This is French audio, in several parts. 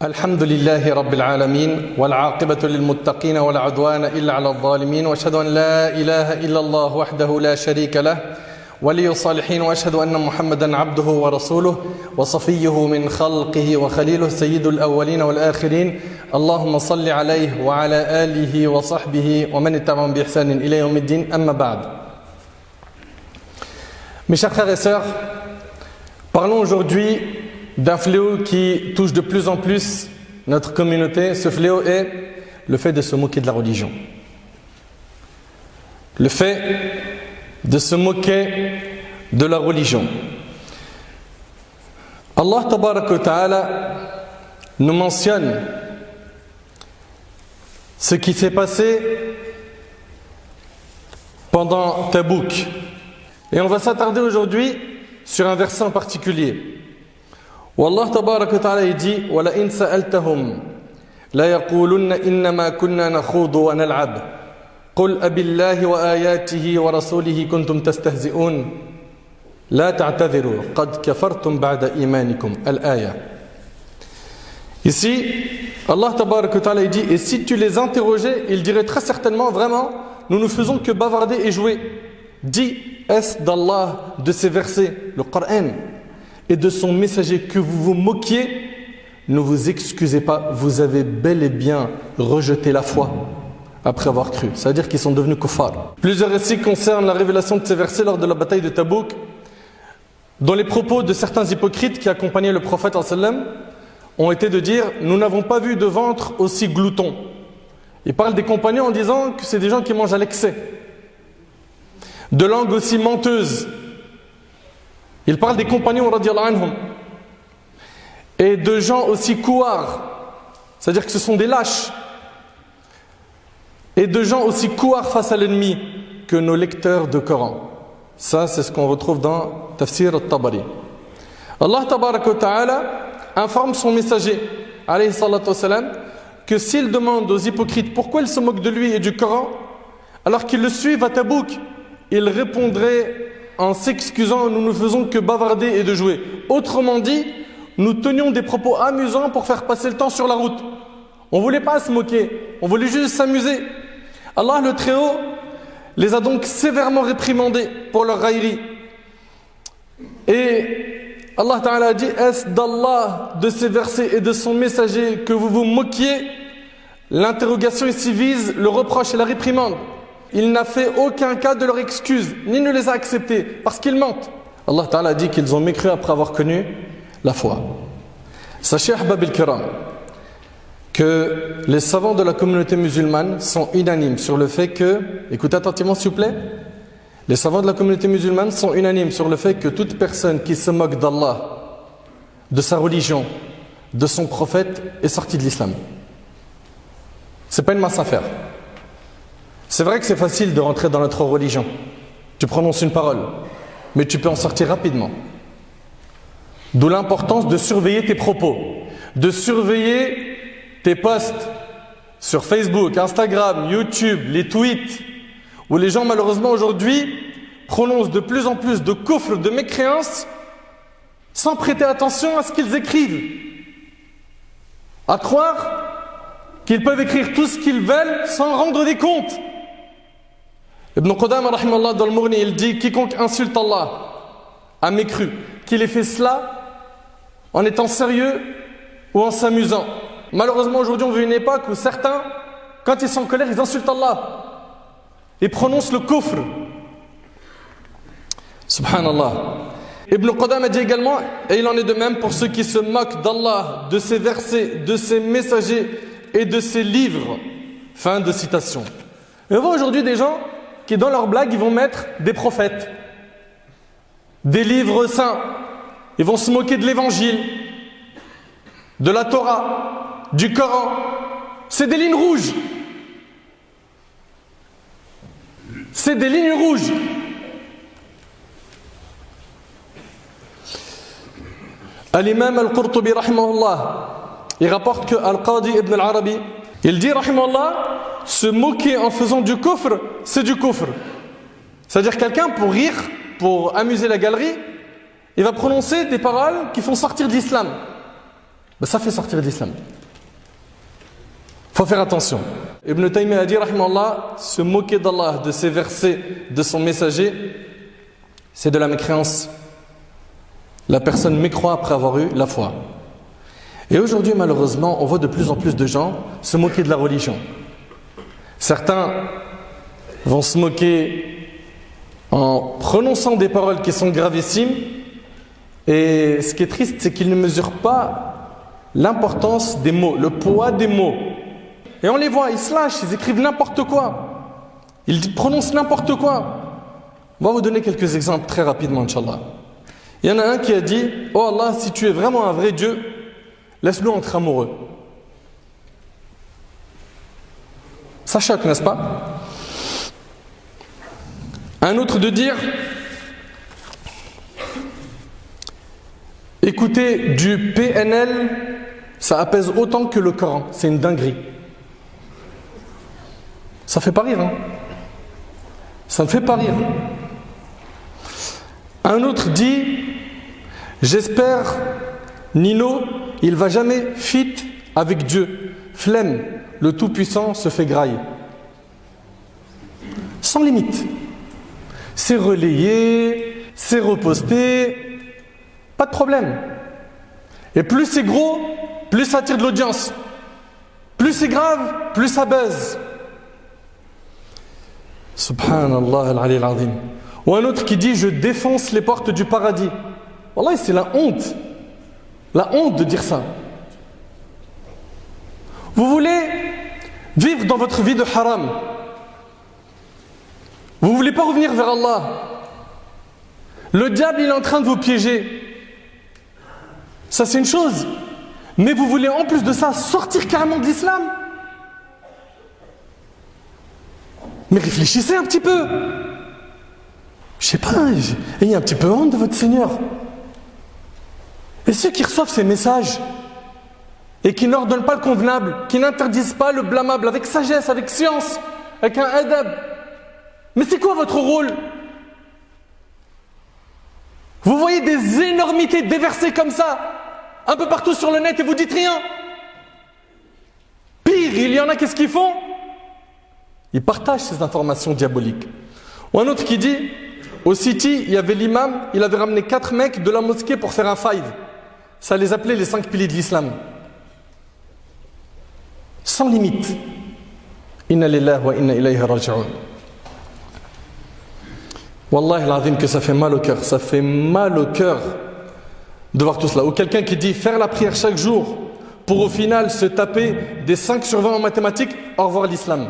الحمد لله رب العالمين والعاقبة للمتقين ولا عدوان إلا على الظالمين وأشهد أن لا إله إلا الله وحده لا شريك له ولي الصالحين وأشهد أن محمدا عبده ورسوله وصفيه من خلقه وخليله سيد الأولين والآخرين اللهم صل عليه وعلى آله وصحبه ومن اتبعهم بإحسان إلى يوم الدين أما بعد. Mes chers frères et sœurs, parlons aujourd'hui d'un fléau qui touche de plus en plus notre communauté. Ce fléau est le fait de se moquer de la religion. Le fait de se moquer de la religion. Allah Tabaraka wa Ta'ala nous mentionne ce qui s'est passé pendant Tabouk. Et on va s'attarder aujourd'hui sur un verset en particulier. والله تبارك وتعالى يجي ولئن سألتهم لا يقولن إنما كنا نخوض ونلعب قل أبالله وآياته ورسوله كنتم تستهزئون لا تعتذروا قد كفرتم بعد إيمانكم الآية. Ici, Allah تبارك وتعالى dit, et si tu les interrogeais, ils diraient très certainement, vraiment, nous ne faisons que bavarder et jouer. Dis, est-ce d'Allah, de ces versets, le Coran, et de son messager que vous vous moquiez, ne vous excusez pas, vous avez bel et bien rejeté la foi après avoir cru. C'est-à-dire qu'ils sont devenus kuffar. Plusieurs récits concernent la révélation de ces versets lors de la bataille de Tabouk, dont les propos de certains hypocrites qui accompagnaient le prophète sallam ont été de dire « Nous n'avons pas vu de ventre aussi glouton ». Ils parlent des compagnons en disant que c'est des gens qui mangent à l'excès, de langue aussi menteuse. Il parle des compagnons radiyallahu anhum et de gens aussi couards, c'est-à-dire que ce sont des lâches, et de gens aussi couards face à l'ennemi que nos lecteurs de Coran. Ça, c'est ce qu'on retrouve dans Tafsir al-Tabari. Allah tabaraka wa ta'ala informe son messager, alayhi salatu wassalam, que s'il demande aux hypocrites pourquoi ils se moquent de lui et du Coran, alors qu'ils le suivent à Tabouk, il répondrait en s'excusant, nous ne faisons que bavarder et de jouer. Autrement dit, nous tenions des propos amusants pour faire passer le temps sur la route. On ne voulait pas se moquer, on voulait juste s'amuser. Allah le Très-Haut les a donc sévèrement réprimandés pour leur raillerie. Et Allah Ta'ala a dit, est-ce d'Allah, de ses versets et de son messager que vous vous moquiez? L'interrogation ici vise le reproche et la réprimande. Il n'a fait aucun cas de leur excuse, ni ne les a acceptés, parce qu'ils mentent. Allah Ta'ala dit qu'ils ont mécru après avoir connu la foi. Sachez, Ahbab al-Kiram, que les savants de la communauté musulmane sont unanimes sur le fait que, écoutez attentivement s'il vous plaît, les savants de la communauté musulmane sont unanimes sur le fait que toute personne qui se moque d'Allah, de sa religion, de son prophète, est sortie de l'islam. C'est pas une mince affaire. C'est vrai que c'est facile de rentrer dans notre religion. Tu prononces une parole, mais tu peux en sortir rapidement. D'où l'importance de surveiller tes propos, de surveiller tes posts sur Facebook, Instagram, YouTube, les tweets, où les gens malheureusement aujourd'hui prononcent de plus en plus de kufr, de mécréance, sans prêter attention à ce qu'ils écrivent. À croire qu'ils peuvent écrire tout ce qu'ils veulent sans rendre des comptes. Ibn Qudama rahimallah dans le Mughni, il dit quiconque insulte Allah a mécru, qu'il ait fait cela en étant sérieux ou en s'amusant. Malheureusement aujourd'hui on vit une époque où certains, quand ils sont en colère, ils insultent Allah et prononcent le kufr. Subhanallah. Ibn Qudama dit également, et il en est de même pour ceux qui se moquent d'Allah, de ses versets, de ses messagers et de ses livres. Fin de citation. Et on voit aujourd'hui des gens qui dans leurs blagues ils vont mettre des prophètes, des livres saints, ils vont se moquer de l'évangile, de la Torah, du Coran. C'est des lignes rouges. C'est des lignes rouges. Al-Imam Al-Qurtubi rahimahullah, il rapporte que Al-Qadi Ibn Al-Arabi, il dit rahimahullah, se moquer en faisant du kufr, c'est du kufr. C'est-à-dire quelqu'un pour rire, pour amuser la galerie, il va prononcer des paroles qui font sortir de l'islam. ben ça fait sortir de l'islam. Faut faire attention. Ibn Taymiyyah a dit, rahimahullah, se moquer d'Allah, de ses versets, de son messager, c'est de la mécréance. La personne mécroit après avoir eu la foi. Et aujourd'hui, malheureusement, on voit de plus en plus de gens se moquer de la religion. Certains vont se moquer en prononçant des paroles qui sont gravissimes. Et ce qui est triste, c'est qu'ils ne mesurent pas l'importance des mots, le poids des mots. Et on les voit, ils se lâchent, ils écrivent n'importe quoi. Ils prononcent n'importe quoi. On va vous donner quelques exemples très rapidement, Inch'Allah. Il y en a un qui a dit, oh Allah, si tu es vraiment un vrai Dieu, laisse-nous être amoureux. Ça choque, n'est-ce pas? Un autre de dire, écoutez du PNL, ça apaise autant que le Coran. C'est une dinguerie. Ça fait pas rire, hein? Ça me fait pas rire. Un autre dit, j'espère, Nino, il va jamais fit avec Dieu. Flemme, le Tout-Puissant se fait grailler. Sans limite. C'est relayé, c'est reposté, pas de problème. Et plus c'est gros, plus ça attire de l'audience. Plus c'est grave, plus ça buzz. Subhanallah al-Ali al-Azim. Ou un autre qui dit, je défonce les portes du paradis. Wallah, c'est la honte. La honte de dire ça. Vous voulez vivre dans votre vie de haram. Vous ne voulez pas revenir vers Allah. Le diable, il est en train de vous piéger. Ça, c'est une chose. Mais vous voulez en plus de ça sortir carrément de l'islam. Mais réfléchissez un petit peu. Je sais pas, ayez un petit peu honte de votre Seigneur. Et ceux qui reçoivent ces messages et qui n'ordonnent pas le convenable, qui n'interdisent pas le blâmable avec sagesse, avec science, avec un adab, mais c'est quoi votre rôle? Vous voyez des énormités déversées comme ça, un peu partout sur le net et vous dites rien. Pire, il y en a, qu'est-ce qu'ils font? Ils partagent ces informations diaboliques. Ou un autre qui dit, au City, il y avait l'imam, il avait ramené 4 mecs de la mosquée pour faire un five. Ça les appelait les 5 piliers de l'islam. Sans limite. Inna lillahi wa inna ilayhi raji'un. Wallahi l'azim que ça fait mal au cœur. Ça fait mal au cœur de voir tout cela. Ou quelqu'un qui dit faire la prière chaque jour pour au final se taper des 5 sur 20 en mathématiques, au revoir l'islam.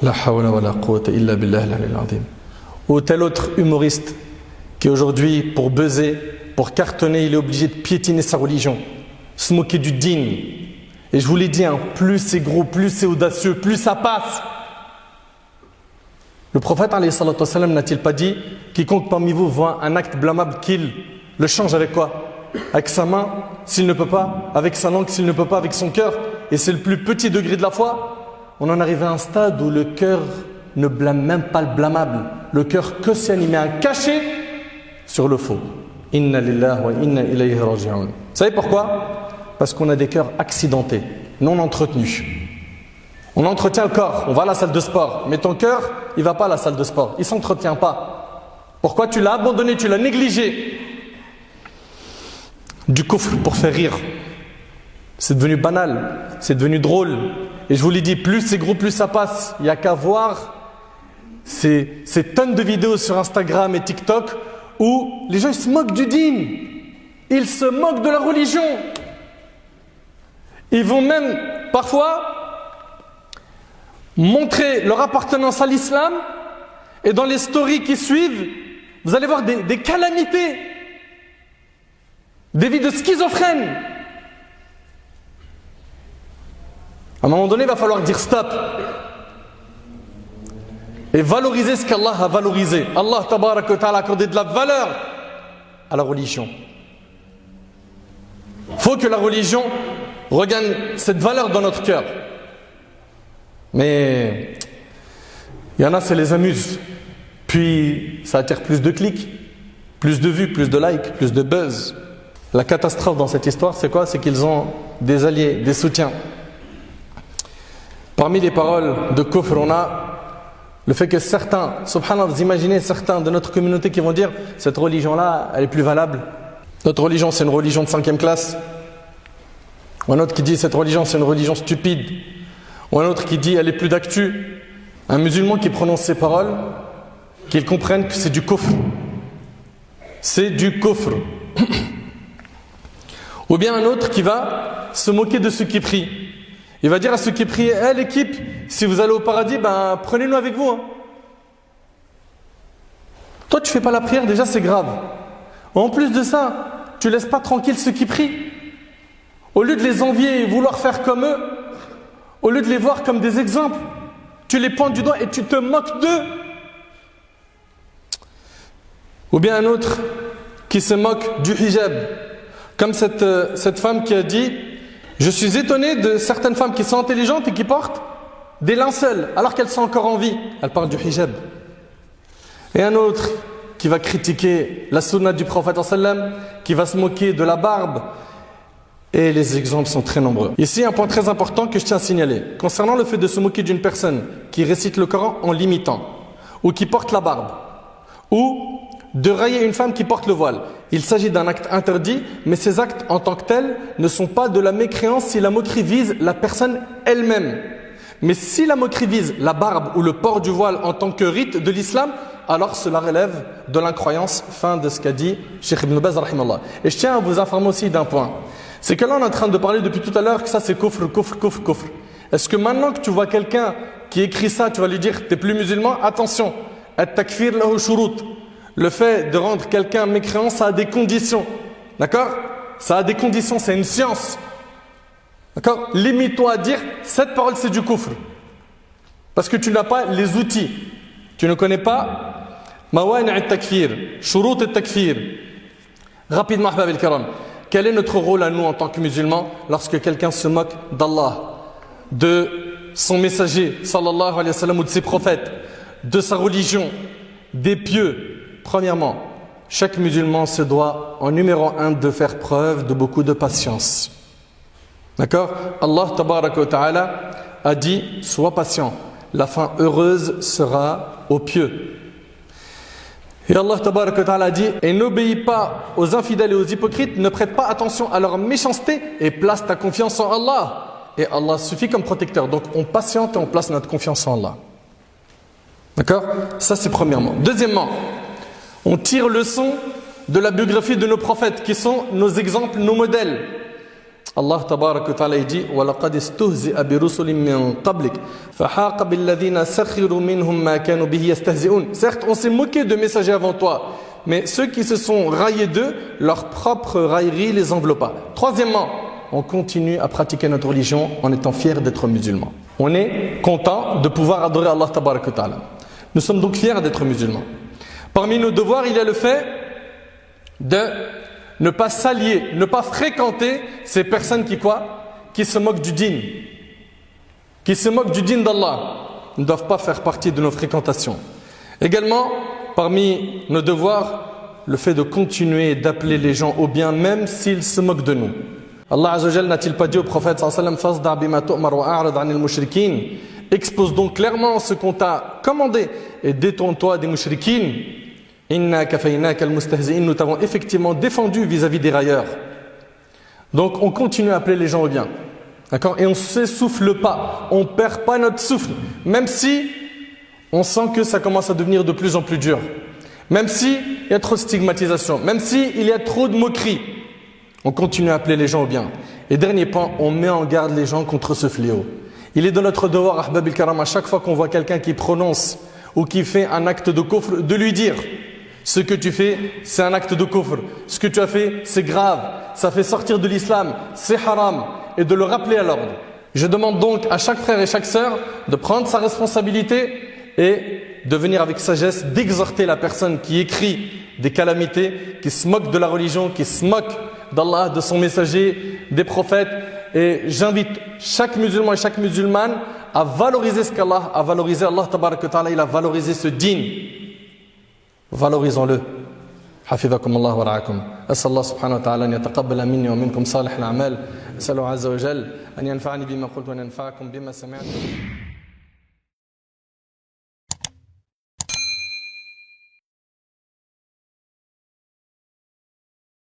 La hawla wa la quwwata illa billah al-'aliyyil 'azim. Ou tel autre humoriste qui aujourd'hui, pour buzzer, pour cartonner, il est obligé de piétiner sa religion, se moquer du din. Et je vous l'ai dit, hein, plus c'est gros, plus c'est audacieux, plus ça passe. Le prophète alayhi salatu wassalam n'a-t-il pas dit, quiconque parmi vous voit un acte blâmable, qu'il le change avec quoi? Avec sa main, s'il ne peut pas, avec sa langue, s'il ne peut pas, avec son cœur. Et c'est le plus petit degré de la foi. On en arrive à un stade où le cœur ne blâme même pas le blâmable. Le cœur que s'il met un cachet sur le faux. Inna lillahi wa inna ilayhi raji'un. Vous savez pourquoi? Parce qu'on a des cœurs accidentés, non entretenus. On entretient le corps, on va à la salle de sport. Mais ton cœur, il ne va pas à la salle de sport. Il ne s'entretient pas. Pourquoi? Tu l'as abandonné, tu l'as négligé. Du kufr pour faire rire. C'est devenu banal, c'est devenu drôle. Et je vous l'ai dit, plus c'est gros, plus ça passe. Il n'y a qu'à voir ces tonnes de vidéos sur Instagram et TikTok où les gens ils se moquent du dîn. Ils se moquent de la religion. Ils vont même parfois montrer leur appartenance à l'islam. Et dans les stories qui suivent, vous allez voir des calamités. Des vies de schizophrènes. À un moment donné, il va falloir dire stop. Et valoriser ce qu'Allah a valorisé. Allah tabaraka wa ta'ala a accordé de la valeur à la religion. Il faut que la religion regagne cette valeur dans notre cœur. Mais Il y en a, ça les amuse. Puis, ça attire plus de clics, plus de vues, plus de likes, plus de buzz. La catastrophe dans cette histoire, c'est quoi? C'est qu'ils ont des alliés, des soutiens. Parmi les paroles de kufr, on a le fait que certains, subhanallah, vous imaginez certains de notre communauté qui vont dire cette religion-là, elle est plus valable. Notre religion, c'est une religion de 5e classe. Ou un autre qui dit cette religion, c'est une religion stupide. Ou un autre qui dit elle est plus d'actu. Un musulman qui prononce ces paroles, qu'il comprenne que c'est du kufr. C'est du kufr. Ou bien un autre qui va se moquer de ceux qui prient. Il va dire à ceux qui prient, l'équipe, si vous allez au paradis, prenez-nous avec vous. Hein. Toi, tu fais pas la prière, déjà c'est grave. En plus de ça, tu laisses pas tranquille ceux qui prient. Au lieu de les envier et vouloir faire comme eux, au lieu de les voir comme des exemples, tu les pointes du doigt et tu te moques d'eux. Ou bien un autre qui se moque du hijab. Comme cette femme qui a dit « Je suis étonné de certaines femmes qui sont intelligentes et qui portent des linceuls alors qu'elles sont encore en vie. » Elle parle du hijab. Et un autre qui va critiquer la sunna du prophète sallam, qui va se moquer de la barbe. Et les exemples sont très nombreux. Ici, un point très important que je tiens à signaler. Concernant le fait de se moquer d'une personne qui récite le Coran en l'imitant, ou qui porte la barbe, ou de railler une femme qui porte le voile. Il s'agit d'un acte interdit, mais ces actes en tant que tels ne sont pas de la mécréance si la moquerie vise la personne elle-même. Mais si la moquerie vise la barbe ou le port du voile en tant que rite de l'islam, alors cela relève de l'incroyance. Fin de ce qu'a dit Cheikh Ibn Baz rahimallah. Et je tiens à vous informer aussi d'un point. C'est que là on est en train de parler depuis tout à l'heure que ça c'est kufr. Est-ce que maintenant que tu vois quelqu'un qui écrit ça, tu vas lui dire t'es plus musulman? Attention, at-takfir lahu shurut. Le fait de rendre quelqu'un mécréant, ça a des conditions. D'accord? Ça a des conditions, c'est une science. D'accord? Limite-toi à dire cette parole c'est du kufr. Parce que tu n'as pas les outils. Tu ne connais pas mawani' at-takfir, shurut at-takfir. Rapidement, ahbab al-kiram. Quel est notre rôle à nous en tant que musulmans lorsque quelqu'un se moque d'Allah, de son messager, sallallahu alayhi wa sallam, ou de ses prophètes, de sa religion, des pieux? Premièrement, chaque musulman se doit, en numéro 1, de faire preuve de beaucoup de patience. D'accord? Allah tabaraka wa ta'ala a dit, sois patient, la fin heureuse sera aux pieux. Et Allah tabaraka wa ta'ala a dit, et n'obéis pas aux infidèles et aux hypocrites, ne prête pas attention à leur méchanceté et place ta confiance en Allah. Et Allah suffit comme protecteur. Donc on patiente et on place notre confiance en Allah. D'accord? Ça c'est premièrement. Deuxièmement, on tire leçon de la biographie de nos prophètes qui sont nos exemples, nos modèles. Allah tabaraka wa ta'ala dit وَلَقَدْ اسْتُهْزِئَ بِرُسُلٍ مِّن قَبْلِكَ فَحَاقَ بِالَّذِينَ سَخِرُوا مِنْهُمْ مَا كَانُوا بِهِ يَسْتَهْزِئُونَ. Certes, on s'est moqué de messagers avant toi, mais ceux qui se sont raillés d'eux, leur propre raillerie les enveloppa. Troisièmement, on continue à pratiquer notre religion en étant fiers d'être musulmans. On est content de pouvoir adorer Allah tabaraka wa ta'ala. Nous sommes donc fiers d'être musulmans. Parmi nos devoirs, il y a le fait de ne pas s'allier, ne pas fréquenter ces personnes qui se moquent du dîn. Qui se moquent du dîn d'Allah. Ne doivent pas faire partie de nos fréquentations. Également, parmi nos devoirs, le fait de continuer d'appeler les gens au bien, même s'ils se moquent de nous. Allah Azza wa Jalla n'a-t-il pas dit au prophète sallallahu alayhi wa sallam, Fasda' bima tu'mar wa a'rid 'anil mushrikin. Expose donc clairement ce qu'on t'a commandé et détourne-toi des mushrikines. Inna kafaynaka al-mustahzi'in. Nous t'avons effectivement défendu vis-à-vis des railleurs. Donc on continue à appeler les gens au bien. D'accord? Et on ne s'essouffle pas. On ne perd pas notre souffle. Même si on sent que ça commence à devenir de plus en plus dur. Même s'il y a trop de stigmatisation. Même s'il y a trop de moqueries. On continue à appeler les gens au bien. Et dernier point, on met en garde les gens contre ce fléau. Il est de notre devoir, ahbab al-karam, à chaque fois qu'on voit quelqu'un qui prononce ou qui fait un acte de kufr, de lui dire ce que tu fais, c'est un acte de kufr. Ce que tu as fait, c'est grave. Ça fait sortir de l'islam. C'est haram. Et de le rappeler à l'ordre. Je demande donc à chaque frère et chaque sœur de prendre sa responsabilité et de venir avec sagesse, d'exhorter la personne qui écrit des calamités, qui se moque de la religion, qui se moque d'Allah, de son messager, des prophètes. Et j'invite chaque musulman et chaque musulmane à valoriser ce qu'Allah a valorisé. Allah tabarak wa ta'ala, il a valorisé ce din. Valorisons-le. حفظكم الله ورعاكم. أسأل الله سبحانه وتعالى أن يتقبل مني ومنكم صالح الأعمال. أسأله عز وجل أن ينفعني بما قلت وأن ينفعكم بما سمعت.